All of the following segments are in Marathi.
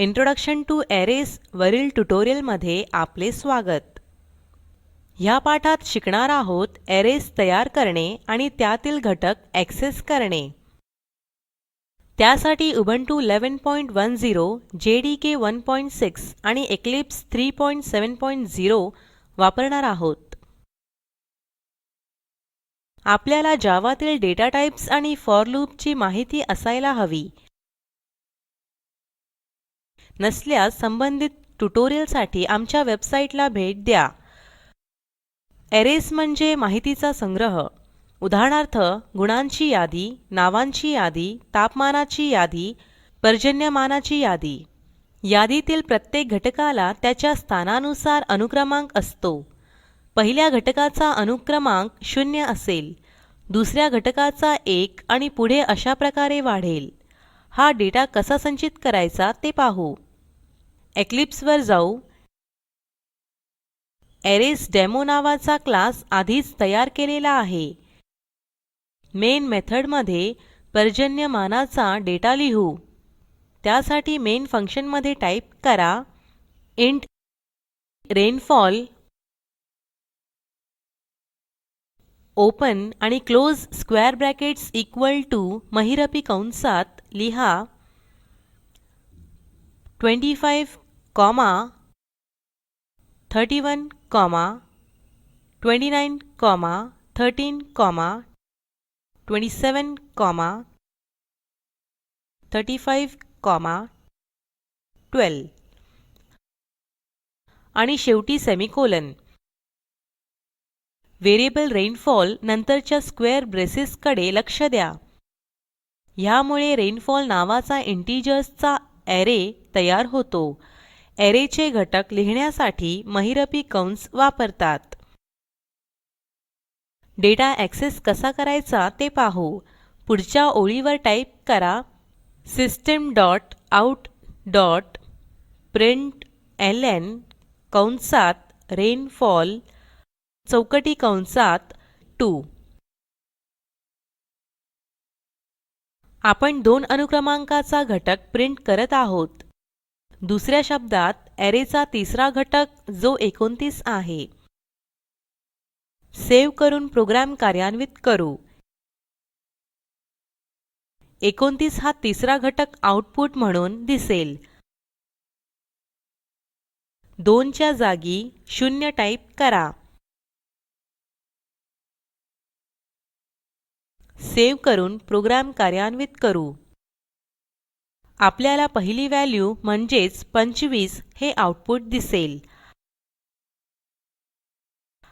इंट्रोडक्शन टू अरेज वरील ट्युटोरियलमध्ये आपले स्वागत. ह्या पाठात शिकणार आहोत अरेज तयार करणे आणि त्यातील घटक ऍक्सेस करणे. त्यासाठी उबुंटू 11.10, जेडीके 1.6 आणि इक्लिप्स 3.7.0 वापरणार आहोत. आपल्याला जावातील डेटा टाइप्स आणि फॉर लूप ची माहिती असायला हवी. नसल्यास संबंधित ट्युटोरियलसाठी आमच्या वेबसाईटला भेट द्या. अरेज म्हणजे माहितीचा संग्रह. उदाहरणार्थ गुणांची यादी, नावांची यादी, तापमानाची यादी, पर्जन्यमानाची यादी. यादीतील प्रत्येक घटकाला त्याच्या स्थानानुसार अनुक्रमांक असतो. पहिल्या घटकाचा अनुक्रमांक 0 असेल, दुसऱ्या घटकाचा 1 आणि पुढे अशा प्रकारे वाढेल. हा डेटा कसा संचित करायचा ते पाहू. इक्लिप्स वर जाऊ. अरेसडेमो नावाचा क्लास आधीच तयार केलेला आहे. मेन मेथड मध्ये पर्जन्यमानाचा डेटा लिहू. त्यासाठी मेन फंक्शन मध्ये टाइप करा इंट रेनफॉल ओपन आणि close square brackets equal to महिरपी कंसात लिहा 25, 31, 29, 13, 27, 35, 12 आणि शेवटी सेमिकोलॉन. व्हेरिएबल रेनफॉल नंतरच्या स्क्वेअर ब्रेसेस कडे लक्ष द्या. ह्यामुळे रेनफॉल नावाचा इंटिजर्सचा ऍरे तयार होतो. ऍरेचे घटक लिहिण्यासाठी महिरपी कंस वापरतात. डेटा ऍक्सेस कसा करायचा ते पाहू. पुढच्या ओळीवर टाइप करा system dot out dot println कंसात रेनफॉल चौकटी कंसात 2. आपण 2 अनुक्रमांकाचा घटक प्रिंट करत आहोत. दुसऱ्या शब्दात ऍरेचा तिसरा घटक जो 29 आहे. सेव्ह करून प्रोग्राम कार्यान्वित करू. 29 हा तिसरा घटक आउटपुट म्हणून दिसेल. 2 च्या जागी 0 टाइप करा. सेव्ह करून प्रोग्राम कार्यान्वित करू. आपल्याला पहिली व्हॅल्यू म्हणजेच 25 हे आउटपुट दिसेल.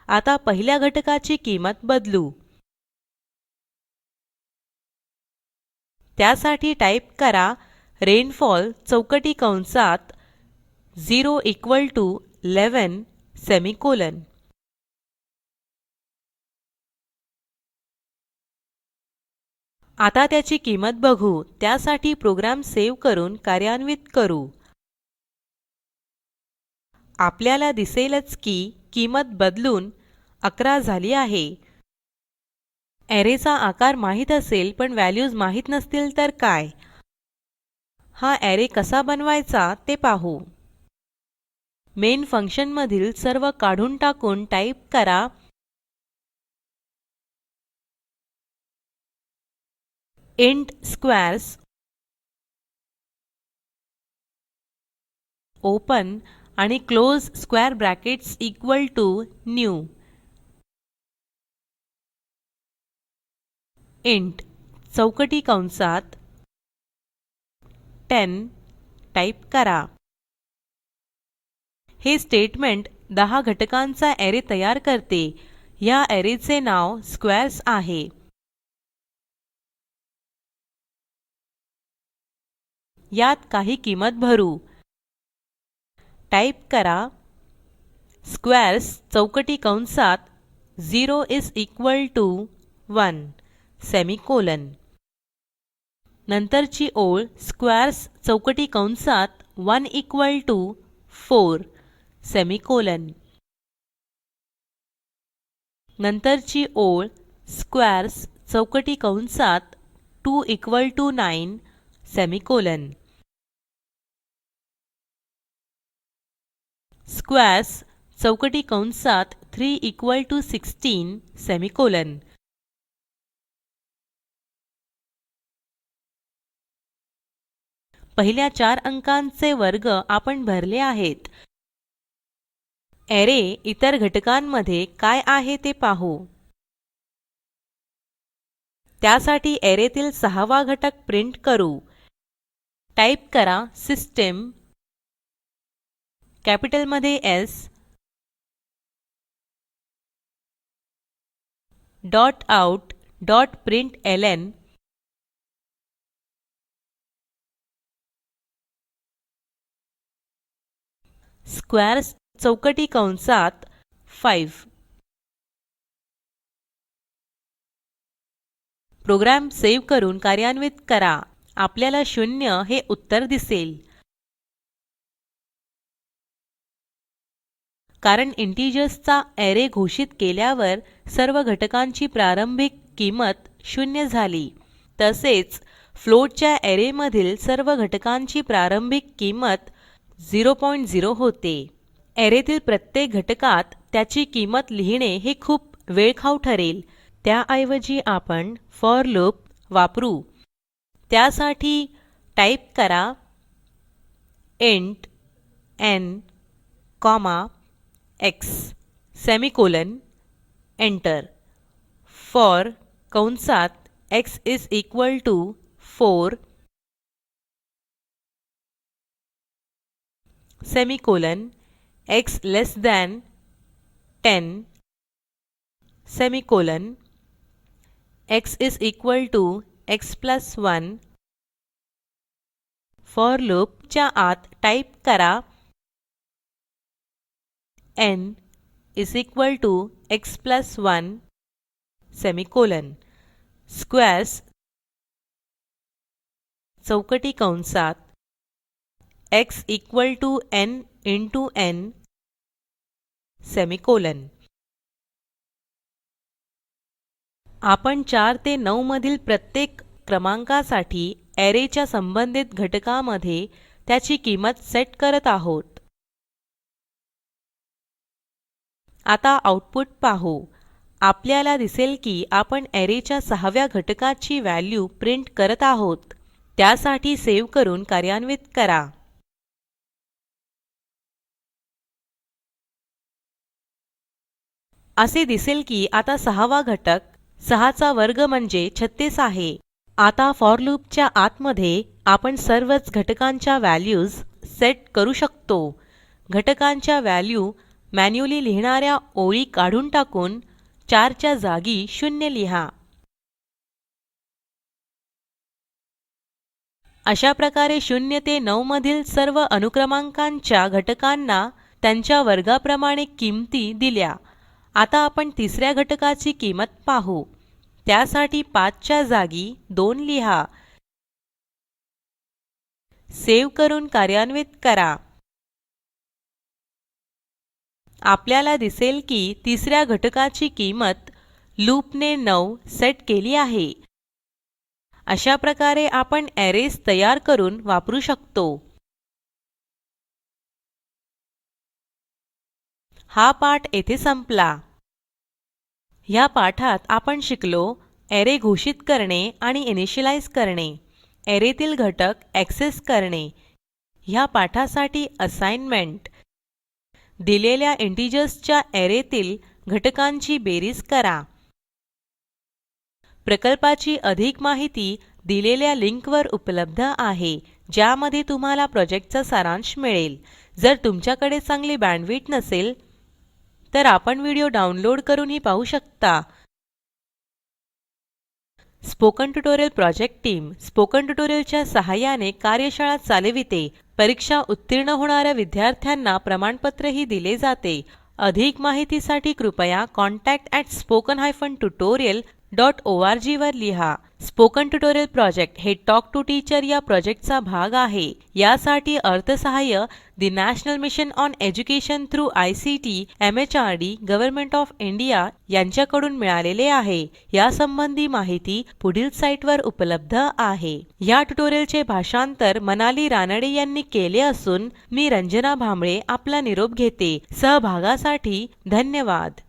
आता पहिल्या घटकाची किंमत बदलू. त्यासाठी टाइप करा रेनफॉल चौकटी कंसात 0 इक्वल टू 11 सेमिकोलॉन. आता त्याची किंमत बघू. त्यासाठी प्रोग्राम सेव्ह करून कार्यान्वित करू. आपल्याला दिसेलच की किंमत बदलून 11 झाली आहे. ऍरेचा आकार माहित असेल पण व्हॅल्यूज माहित नसतील तर काय? हा ऍरे कसा बनवायचा ते पाहू. मेन फंक्शन मधील सर्व काढून टाकून टाइप करा इंट स्क्वेअर्स ओपन आणि close square brackets equal to new. Int चौकटी कंसात 10 टाइप करा. हे स्टेटमेंट 10 घटकांचा ऍरे तयार करते. ह्या ऍरेचे नाव स्क्वेअर्स आहे. यात काही किंमत भरू. टाइप करा स्क्वेअर्स चौकटी कंसात 0 इस इक्वल टू 1 सेमिकोलॉन. नंतरची ओळ स्क्वेअर्स चौकटी कंसात 1 इक्वल टू 4 सेमिकोलॉन. नंतरची ओळ स्क्वेअर्स चौकटी कंसात 2 इक्वल टू 9 सेमिकोलॉन. स्क्वेअर्स चौकटी कंसात 3 इक्वॉल टू 16 सेमिकोलॉन. पहिल्या 4 अंकांचे वर्ग आपण भरले आहेत. ऍरे इतर घटकांमध्ये काय आहे ते पाहू. त्यासाठी ऍरेतील 6वा घटक प्रिंट करू. टाइप करा सिस्टम कॅपिटल मध्ये S dot out dot println squares चौकटी कंसात 5. प्रोग्राम सेव्ह करून कार्यान्वित करा. आपल्याला 0 हे उत्तर दिसेल. कारण इंटिजर्सचा ऍरे घोषित केल्यावर सर्व घटकांची प्रारंभिक किंमत 0 झाली. तसेच फ्लोटच्या ऍरे मधील सर्व घटकांची प्रारंभिक किंमत 0.0 होते. ऍरेतील प्रत्येक घटकात त्याची किंमत लिहिणे हे खूप वेळखाऊ ठरेल. त्याऐवजी आपण फॉर लूप वापरू. त्यासाठी टाइप करा int n x semicolon enter. For कंसात x is equal to 4 semicolon x less than 10 semicolon x is equal to x plus 1. For loop च्या आत टाइप करा n is equal to x plus 1 semicolon. Squares चौकटी कंसात x equal to n into n semicolon. आपण 4 ते 9 मधील प्रत्येक क्रमांकासाठी ऍरेच्या संबंधित घटकामध्ये त्याची किंमत सेट करत आहोत. आता आउटपुट पाहू. आपल्याला दिसेल की आपण ऍरेच्या 6व्या घटकाची व्हॅल्यू प्रिंट करत आहोत. त्यासाठी सेव्ह करून कार्यान्वित करा. असे दिसेल की आता 6वा घटक 6 चा वर्ग म्हणजे 36 आहे. आता फॉर लूपच्या आतमध्ये आपण सर्वच घटकांच्या व्हॅल्यूज सेट करू शकतो. घटकांच्या व्हॅल्यू मॅन्युअली लिहिणाऱ्या ओळी काढून टाकून 4 च्या जागी 0 लिहा. अशा प्रकारे 0 ते 9 मधील सर्व अनुक्रमांकांच्या घटकांना त्यांच्या वर्गाप्रमाणे किंमती दिल्या. आता आपण तिसऱ्या घटकाची किंमत पाहू. त्यासाठी 5 च्या जागी 2 लिहा. सेव्ह करून कार्यान्वित करा. आपल्याला दिसेल की तिसऱ्या घटकाची किंमत लूपने 9 सेट केली आहे. अशा प्रकारे आपण ऍरेज तयार करून वापरू शकतो. हा पाठ येथे संपला. ह्या पाठात आपण शिकलो ऍरे घोषित करणे आणि इनिशियलाईज करणे, ऍरेतील घटक ऍक्सेस करणे. ह्या पाठासाठी असाइनमेंट दिलेल्या इंटिजर्सच्या ऍरेतील घटकांची बेरीज करा. प्रकल्पाची अधिक माहिती दिलेल्या लिंकवर उपलब्ध आहे, ज्यामध्ये तुम्हाला प्रोजेक्टचा सारांश मिळेल. जर तुमच्याकडे चांगली बँडविड्थ नसेल तर आपण व्हिडिओ डाउनलोड करूनही पाहू शकता. Spoken tutorial project team spoken ट्युटोरियलच्या सहाय्याने कार्यशाळा चालविते. परीक्षा उत्तीर्ण होणाऱ्या विद्यार्थ्यांना प्रमाणपत्रही दिले जाते. अधिक माहितीसाठी कृपया contact@spoken-tutorial.org वर लिहा. स्पोकन ट्युटोरियल प्रोजेक्ट हे टॉक टू टीचर या प्रोजेक्टचा भाग आहे. यासाठी अर्थसहाय्य the national mission on education through ICT MHRD government of India यांच्याकडून मिळालेले आहे. यासंबंधी माहिती पुढील साईटवर उपलब्ध आहे. या ट्युटोरियलचे भाषांतर मनाली रानडे यांनी केले असून मी रंजना भांबळे आपला निरोप घेते. सहभागासाठी धन्यवाद.